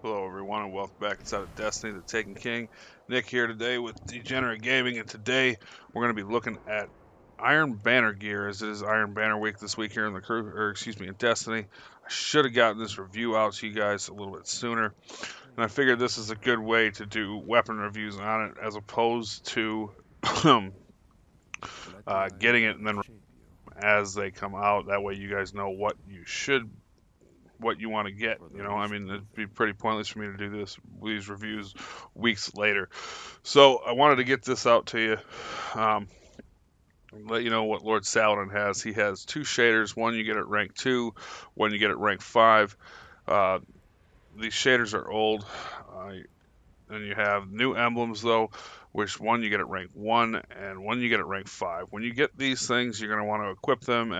Hello, everyone, and welcome back inside of Destiny, the Taken King. Nick here today with Degenerate Gaming, and today we're going to be looking at Iron Banner gear, as it is Iron Banner week this week here in the crew, or excuse me, in Destiny. I should have gotten this review out to you guys a little bit sooner, and I figured this is a good way to do weapon reviews on it, as opposed to getting it and then as they come out. That way, you guys know what you want to get. I mean, it'd be pretty pointless for me to do these reviews weeks later. So I wanted to get this out to you. Um, Let you know what Lord Saladin has. He has two shaders. One you get at rank 2, one you get at rank 5. Uh, these shaders are old. And you have new emblems, though, which one you get at rank 1 and one you get at rank 5. When you get these things, you're going to want to equip them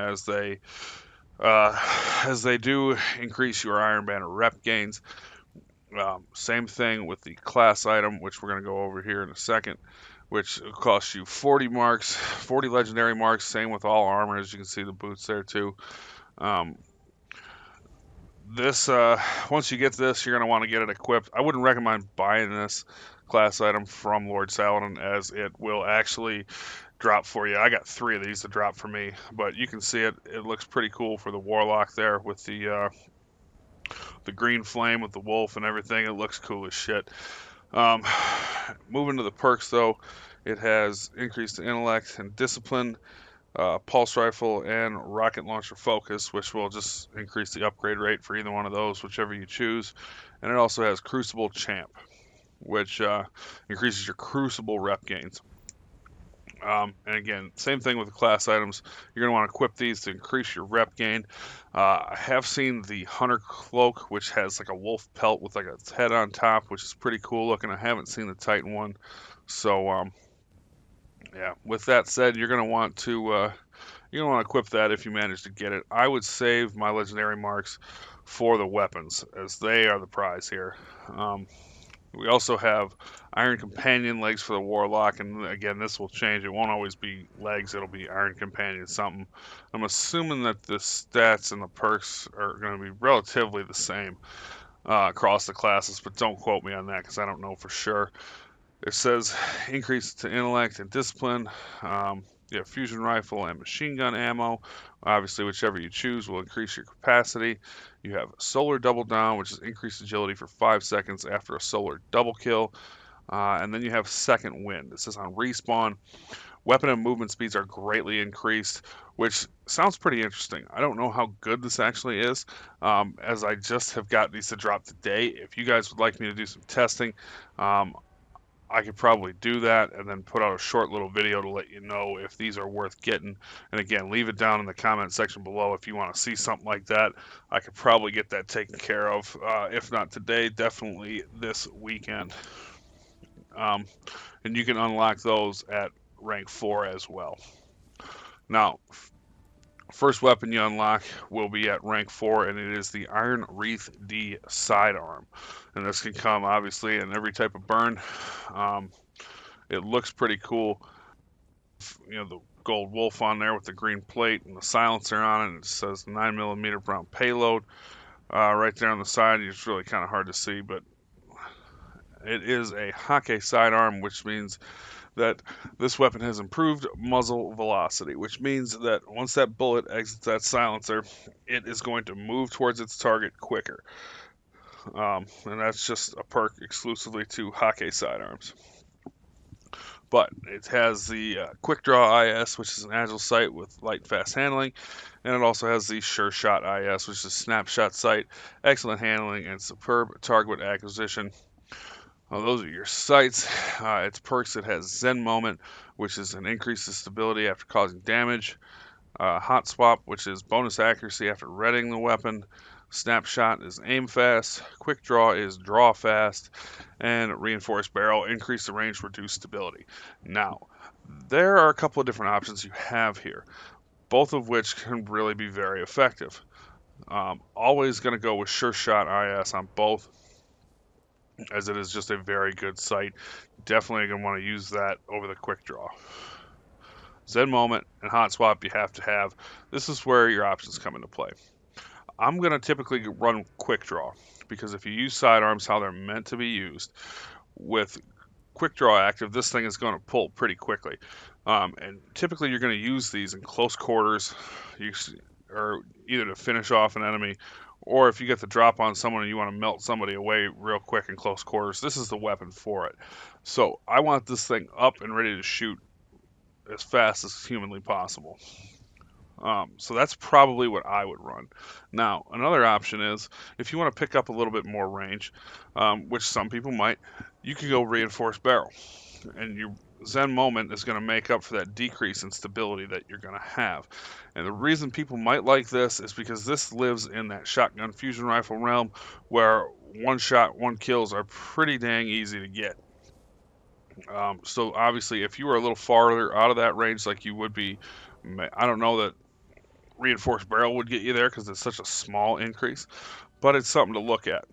uh, as they do increase your Iron Banner rep gains. Same thing with the class item, which we're going to go over here in a second, which costs you 40 marks, 40 legendary marks. Same with all armor, as you can see the boots there too. Um, this Once you get this, you're going to want to get it equipped. I wouldn't recommend buying this class item from Lord Saladin, as it will actually drop for you. I got 3 of these to drop for me, but you can see it looks pretty cool for the warlock there with the green flame with the wolf and everything. It looks cool as shit. Um, Moving to the perks, though, it has increased intellect and discipline, pulse rifle, and rocket launcher focus, which will just increase the upgrade rate for either one of those, whichever you choose. And it also has Crucible Champ, which increases your Crucible rep gains. And again, same thing with the class items. You're going to want to equip these to increase your rep gain. I have seen the Hunter Cloak, which has like a wolf pelt with like a head on top, which is pretty cool looking. I haven't seen the Titan one. So, yeah, with that said, you're going to want to equip that if you manage to get it. I would save my legendary marks for the weapons, as they are the prize here. We also have Iron Companion legs for the Warlock, and again, this will change. It won't always be legs, it'll be Iron Companion something. I'm assuming that the stats and the perks are going to be relatively the same across the classes, but don't quote me on that because I don't know for sure. It says increase to intellect and discipline. You have fusion rifle and machine gun ammo. Obviously, whichever you choose will increase your capacity. You have solar double down, which is increased agility for 5 seconds after a solar double kill. And then you have second wind. This is on respawn. Weapon and movement speeds are greatly increased, which sounds pretty interesting. I don't know how good this actually is, as I just have got these to drop today. If you guys would like me to do some testing, um, I could probably do that and then put out a short little video to let you know if these are worth getting. And again, leave it down in the comment section below if you want to see something like that. I could probably get that taken care of. If not today, definitely this weekend. Um, and you can unlock those at rank 4 as well. Now, first weapon you unlock will be at rank 4, and it is the Iron Wreath D sidearm. And this can come obviously in every type of burn. Um, it looks pretty cool. The gold wolf on there with the green plate and the silencer on it. It says 9mm round payload right there on the side. It's really kind of hard to see, but it is a Hake sidearm, which means that this weapon has improved muzzle velocity, which means that once that bullet exits that silencer, it is going to move towards its target quicker. And that's just a perk exclusively to Hake sidearms. But it has the Quick Draw IS, which is an agile sight with light fast handling, and it also has the Sure Shot IS, which is a snapshot sight, excellent handling, and superb target acquisition. Those are your sights. Its perks, it has Zen Moment, which is an increase in stability after causing damage. Hot Swap, which is bonus accuracy after readying the weapon. Snapshot is aim fast. Quick Draw is draw fast. And Reinforced Barrel, increase the range, reduce stability. Now, there are a couple of different options you have here, both of which can really be very effective. Always going to go with Sure Shot IS on both, as it is just a very good sight. Definitely going to want to use that over the Quick Draw. Zen Moment and Hot Swap you have to have. This is where your options come into play. I'm going to typically run quick draw because if you use sidearms how they're meant to be used with quick draw active, this thing is going to pull pretty quickly. And typically you're going to use these in close quarters, you, or either to finish off an enemy, or if you get the drop on someone and you want to melt somebody away real quick in close quarters, this is the weapon for it. So I want this thing up and ready to shoot as fast as humanly possible. So that's probably what I would run. Now, another option is if you want to pick up a little bit more range, which some people might, you could go reinforced barrel, and your Zen moment is going to make up for that decrease in stability that you're going to have. And the reason people might like this is because this lives in that shotgun fusion rifle realm where one shot, one kills are pretty dang easy to get. So obviously, if you were a little farther out of that range, like you would be, I don't know that reinforced barrel would get you there because it's such a small increase, but it's something to look at.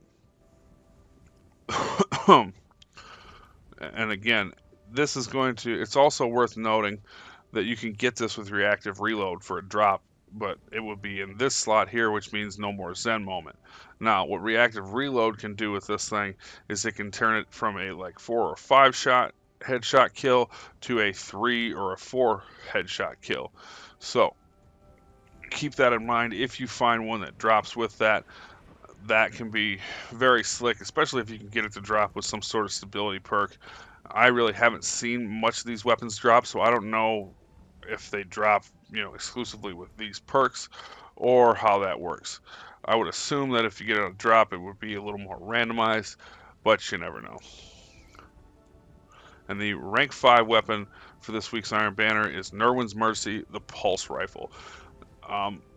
And again, this is going to, it's also worth noting that you can get this with reactive reload for a drop, but it would be in this slot here, which means no more Zen moment. Now, what reactive reload can do with this thing is it can turn it from a like 4 or 5 shot headshot kill to a 3 or a 4 headshot kill. So keep that in mind. If you find one that drops with that, that can be very slick, especially if you can get it to drop with some sort of stability perk. I really haven't seen much of these weapons drop, so I don't know if they drop, exclusively with these perks or how that works. I would assume that if you get a drop, it would be a little more randomized, but you never know. And the rank 5 weapon for this week's Iron Banner is Nerwin's Mercy, the Pulse Rifle.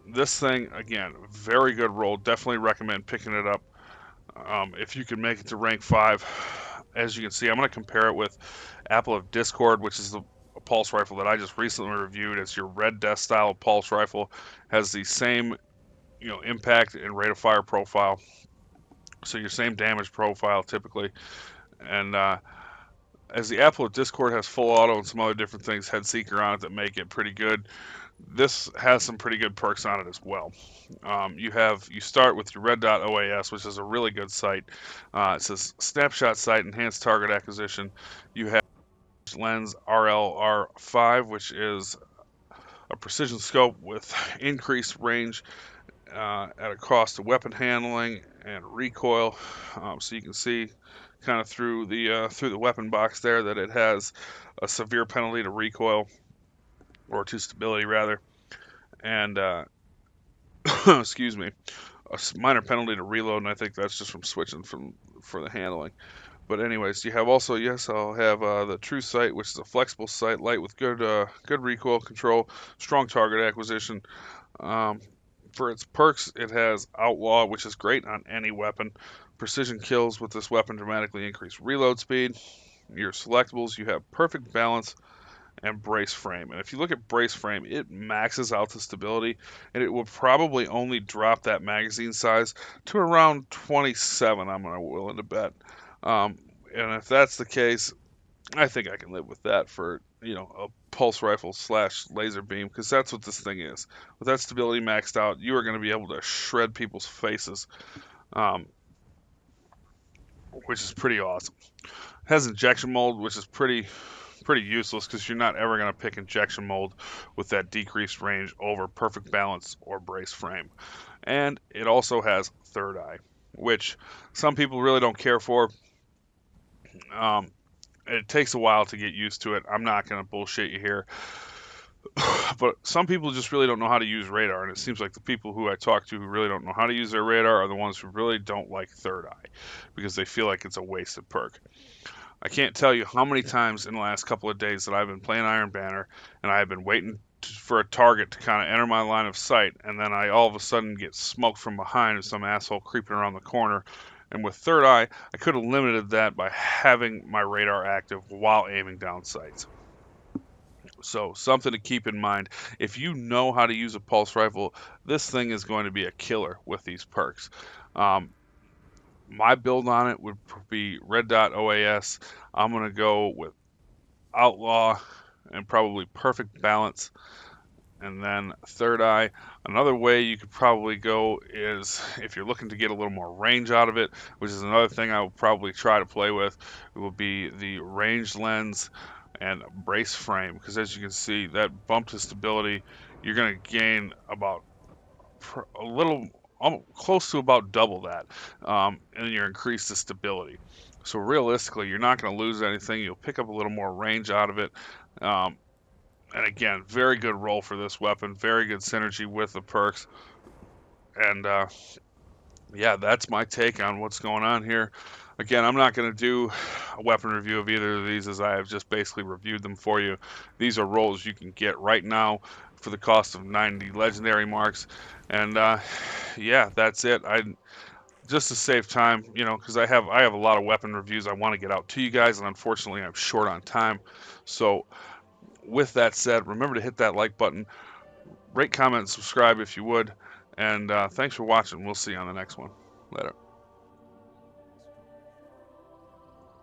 This thing, again, very good roll. Definitely recommend picking it up if you can make it to rank 5. As you can see, I'm going to compare it with Apple of Discord, which is a pulse rifle that I just recently reviewed. It's your Red Death style pulse rifle. Has the same, impact and rate of fire profile. So your same damage profile typically. And as the Apple of Discord has full auto and some other different things, Head Seeker on it that make it pretty good. This has some pretty good perks on it as well. You start with your red dot OAS, which is a really good sight. It says snapshot sight, enhanced target acquisition. You have lens RLR5, which is a precision scope with increased range at a cost of weapon handling and recoil. So you can see kind of through the weapon box there that it has a severe penalty to recoil, or to stability rather, and excuse me, a minor penalty to reload, and I think that's just from switching for the handling. But anyways, you have also, yes, I'll have the True Sight, which is a flexible sight, light with good recoil control, strong target acquisition. For its perks, it has Outlaw, which is great on any weapon. Precision kills with this weapon dramatically increase reload speed. Your selectables, you have Perfect Balance and Brace Frame. And if you look at Brace Frame, it maxes out the stability, and it will probably only drop that magazine size to around 27, I'm willing to bet. And if that's the case, I think I can live with that for, a pulse rifle / laser beam, because that's what this thing is. With that stability maxed out, you are going to be able to shred people's faces, which is pretty awesome. It has injection mold, which is pretty useless because you're not ever going to pick injection mold with that decreased range over Perfect Balance or Brace Frame. And it also has Third Eye, which some people really don't care for. It takes a while to get used to it. I'm not going to bullshit you here. But some people just really don't know how to use radar, and it seems like the people who I talk to who really don't know how to use their radar are the ones who really don't like Third Eye because they feel like it's a wasted perk. I can't tell you how many times in the last couple of days that I've been playing Iron Banner and I've been waiting for a target to kind of enter my line of sight, and then I all of a sudden get smoked from behind with some asshole creeping around the corner. And with Third Eye, I could have limited that by having my radar active while aiming down sights. So something to keep in mind. If you know how to use a pulse rifle, this thing is going to be a killer with these perks. My build on it would be Red Dot OAS. I'm going to go with Outlaw and probably Perfect Balance. And then third eye, another way you could probably go is if you're looking to get a little more range out of it, which is another thing I will probably try to play with, it will be the ranged lens and brace frame. Because as you can see, that bump to stability, you're going to gain about a little, close to about double that, in your increase to stability. So realistically, you're not going to lose anything. You'll pick up a little more range out of it. Um, and again, very good roll for this weapon. Very good synergy with the perks. And yeah, that's my take on what's going on here. Again, I'm not going to do a weapon review of either of these as I have just basically reviewed them for you. These are rolls you can get right now for the cost of 90 legendary marks. And yeah, that's it. I just to save time, because I have a lot of weapon reviews I want to get out to you guys, and unfortunately I'm short on time. So with that said, remember to hit that like button, rate, comment, and subscribe if you would. And thanks for watching. We'll see you on the next one. Later.